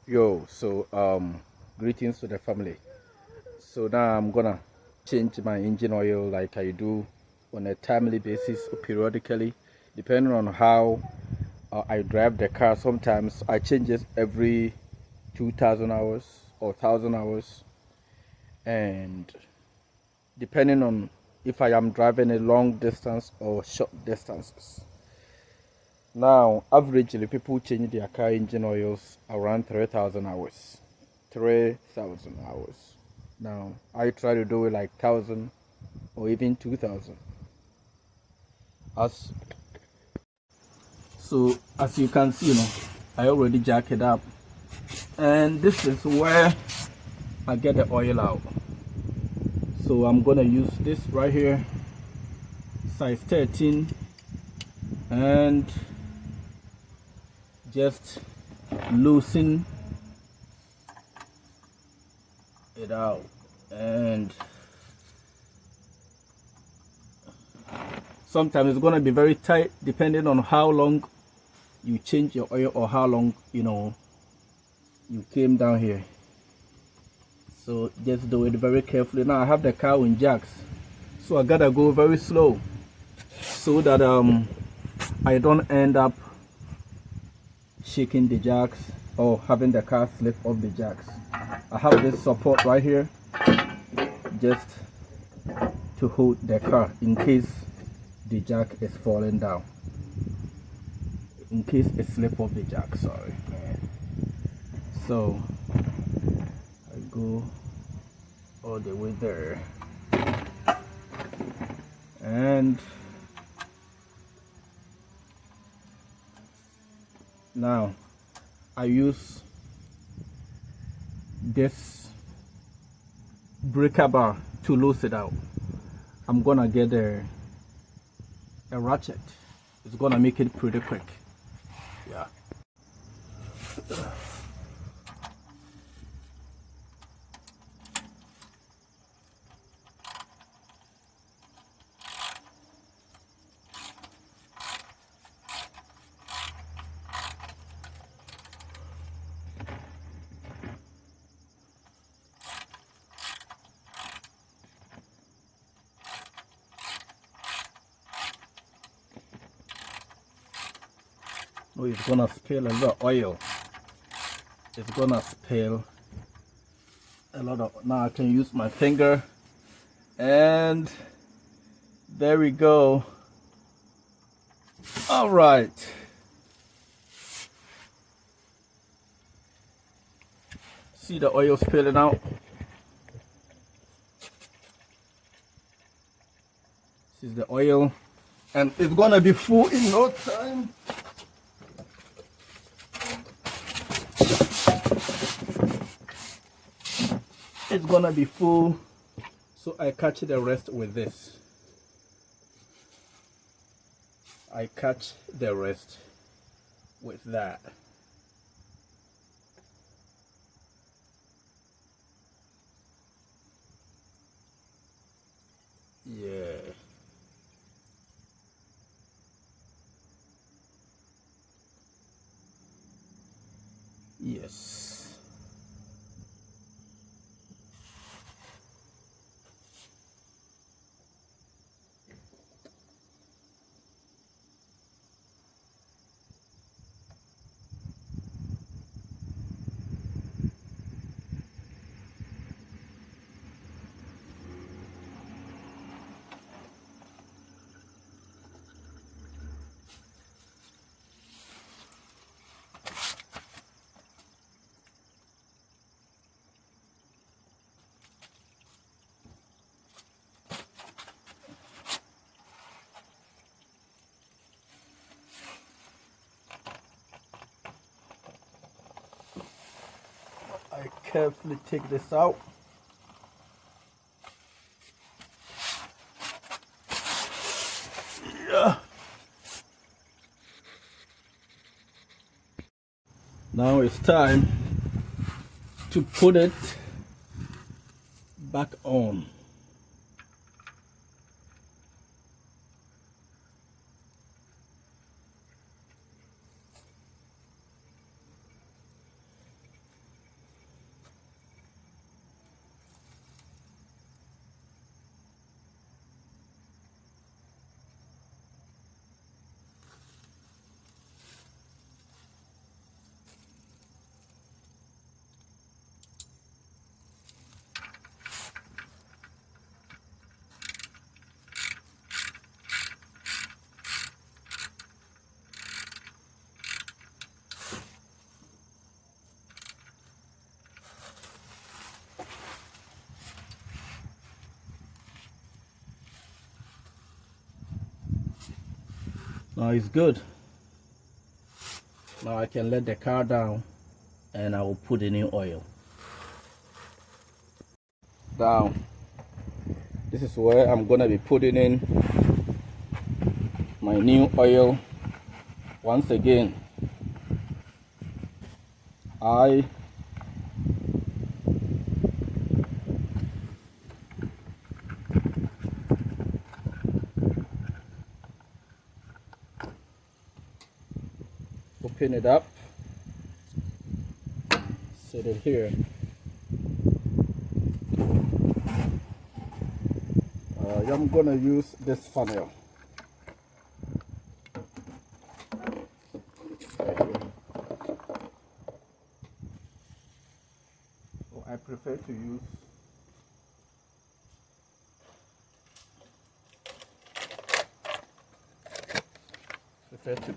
Greetings to the family. So now I'm gonna change my engine oil like I do on a timely basis or periodically, depending on how I drive the car. Sometimes I change it every 2,000 hours or 1,000 hours, and depending on if I am driving a long distance or short distances. Now, averagely, people change their car engine oils around 3,000 hours. 3,000 hours. Now, I try to do it like 1,000 or even 2,000. As as you can see, I already jack it up, and this is where I get the oil out. So I'm gonna use this right here, size 13, and just loosen it out. And sometimes it's gonna be very tight depending on how long you change your oil or how long you came down here. So just do it very carefully. Now I have the car in jacks, so I gotta go very slow so that I don't end up shaking the jacks or having the car slip off the jacks. I have this support right here just to hold the car in case the jack is falling down, in case it slip off the jack. Sorry. So I go all the way there, and now I use this breaker bar to loose it out. I'm gonna get a ratchet. It's gonna make it pretty quick. Yeah. Oh, it's gonna spill a lot of oil. It's gonna spill a lot of. Now I can use my finger, and there we go. All right. See the oil spilling out. This is the oil, and it's gonna be full in no time. It's gonna be full, so I catch the rest with this. I catch the rest with that. Yeah. Yes. I carefully take this out. Yeah. Now it's time to put it back on. Now it's good. Now I can let the car down and I will put the new oil down. This is where I'm gonna be putting in my new oil. Once again, I open it up, set it here. I'm gonna use this funnel. So I prefer to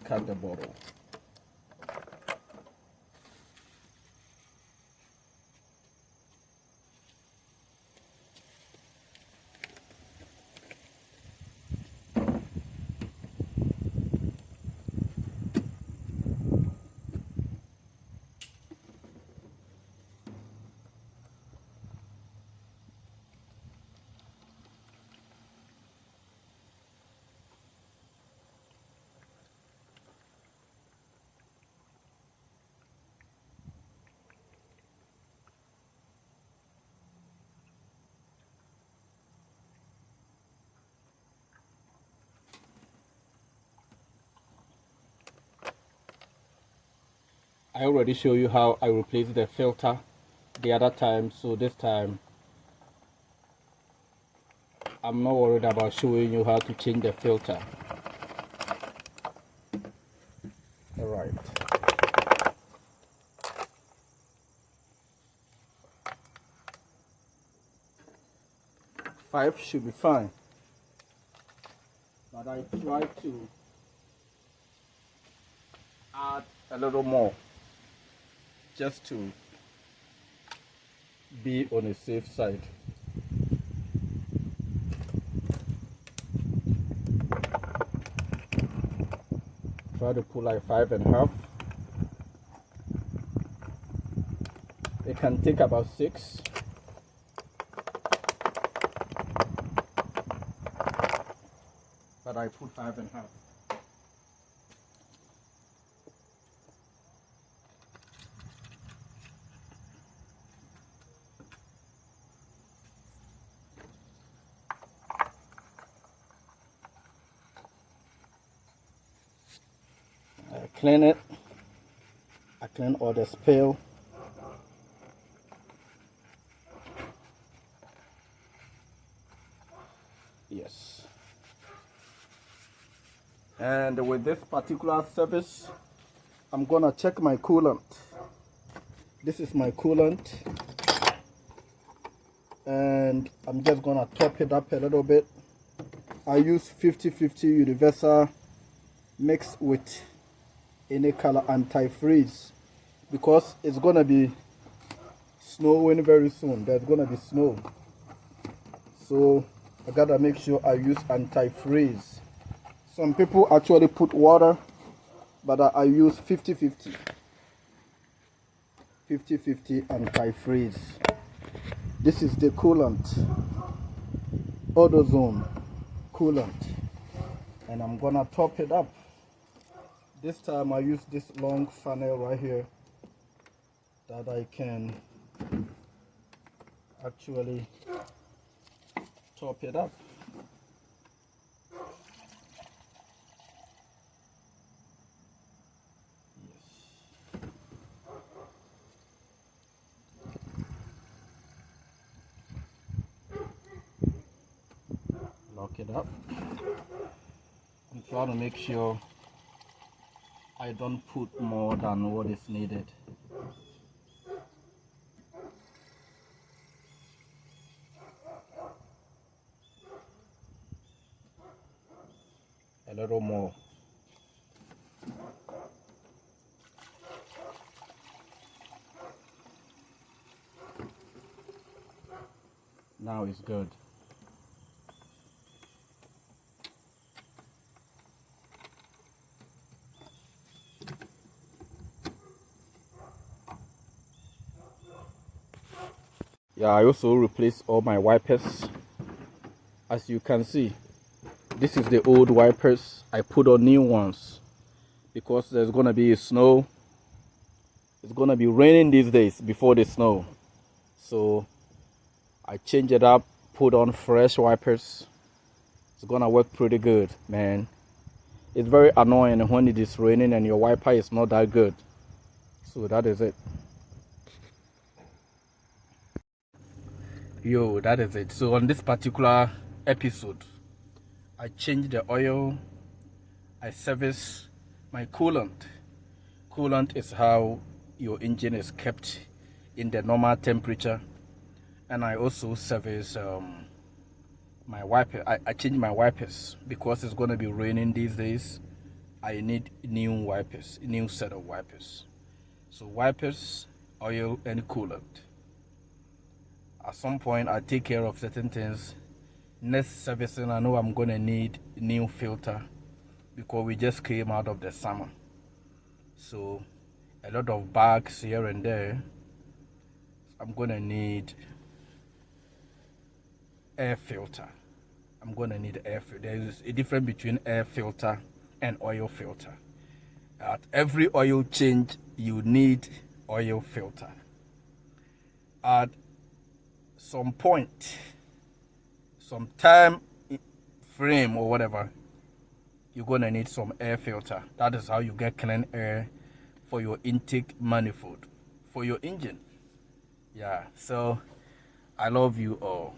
cut the bottle. I already show you how I replaced the filter the other time, so this time I'm not worried about showing you how to change the filter. Alright. Five should be fine, but I try to add a little more just to be on the safe side. Try to put like 5.5. It can take about 6. But I put 5.5. I clean it. I clean all the spill. Yes. And with this particular service, I'm gonna check my coolant. This is my coolant, and I'm just gonna top it up a little bit. I use 50-50 universal mixed with any color antifreeze because it's gonna be snowing very soon. There's gonna be snow, so I gotta make sure I use antifreeze. Some people actually put water, but I use 50-50 antifreeze. This is the coolant, ozone coolant, and I'm gonna top it up. This time I use this long funnel right here that I can actually top it up. Lock it up. I'm trying to make sure I don't put more than what is needed. A little more. Now it's good. Yeah, I also replaced all my wipers. As you can see, this is the old wipers. I put on new ones because there's gonna be snow. It's gonna be raining these days before the snow. So I changed it up, put on fresh wipers. It's gonna work pretty good, man. It's very annoying when it is raining and your wiper is not that good. So that is it. Yo, that is it. So on this particular episode, I changed the oil. I service my coolant. Coolant is how your engine is kept in the normal temperature. And I also service my wiper. I change my wipers because it's going to be raining these days. I need new wipers, a new set of wipers. So wipers, oil, and coolant. At some point, I take care of certain things. Next servicing, I know I'm going to need a new filter because we just came out of the summer. So a lot of bags here and there. I'm going to need air filter. I'm going to need air filter. There is a difference between air filter and oil filter. At every oil change, you need oil filter. At some point, some time frame or whatever, you're going to need some air filter. That is how you get clean air for your intake manifold, for your engine. Yeah, so I love you all.